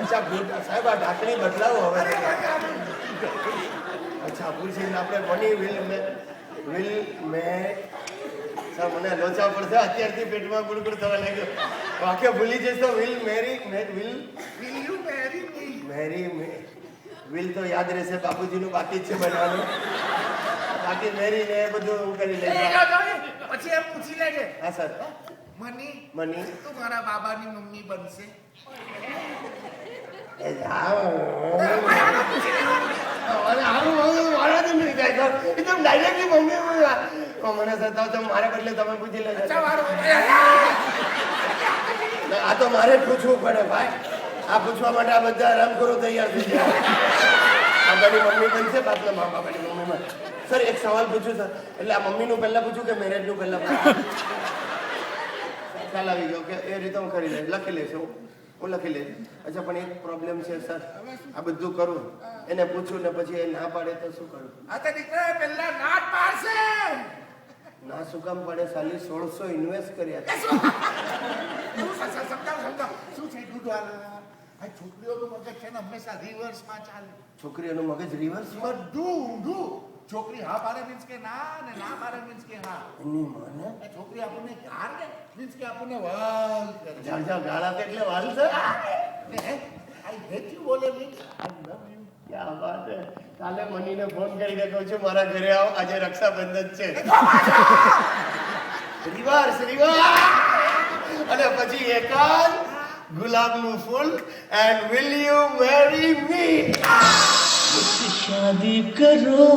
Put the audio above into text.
અચ્છા સાહેબ આ ઢાંકણી બદલાવો હવે અચ્છા પૂછીને આપણે મની વિલ મે સર મને લોચા પડશે અત્યારથી પેટમાં ગુડગુડ થવા લાગ્યો વાક્ય ભૂલી જઈશ તો will you Mary May will તો યાદ રહેશે બાપુજીનું બાકી જ છે બનાવવાનું બાકી મેરી ને બધું હું કરી લઈશ પછી એમ પૂછી લેજે હા સર મની તું મારા બાબાની મમ્મી બનશે મને સતાવ તો મારે બદલે તમે પૂછી લેજો આ તો મારે પૂછવું પડે ભાઈ આ પૂછવા માટે આ બધા રામખોરો તૈયાર થઈ ગયા બાબાની મમ્મી બનશે બાપના મા બાબાની મમ્મીમાં સર એક સવાલ પૂછું સર એટલે આ મમ્મીનું પહેલા પૂછું કે મેરેજનું પહેલા ખ્યાલ આવી ગયો કે એ રીતે હું કરી લઈશ લખી લઈશ હું લખી લઈશ અચ્છા પણ એક પ્રોબ્લેમ છે સર આ બધું કરું એને પૂછું ને પછી એ ના પાડે તો શું કરું આ તો દીકરા પહેલા ના પાડશે ના શું કામ પડે સાલી 1600 ઇન્વેસ્ટ કર્યા સમજાવ શું છે આ છોકરીઓનું મગજ છે ને હંમેશા રિવર્સમાં ચાલે છોકરીઓનું મગજ રિવર્સમાં ઊંધું છોકરી હા પાડે મીન્સ કે ના ને ના પાડે મીન્સ કે હા એની મને છોકરી આપણને ગાળ ને મીન્સ કે આપણને વાલ કરે જા ગાળા કે એટલે વાલ છે આઈ હેટ યુ બોલે મીન્સ આઈ લવ યુ ક્યાં વાત છે કાલે મનીને ફોન કરીને કહું છું મારા ઘરે આવો આજે રક્ષાબંધન છે રિવર્સ અને પછી એકાદ ગુલાબનું ફૂલ and will you marry me શાદી કરો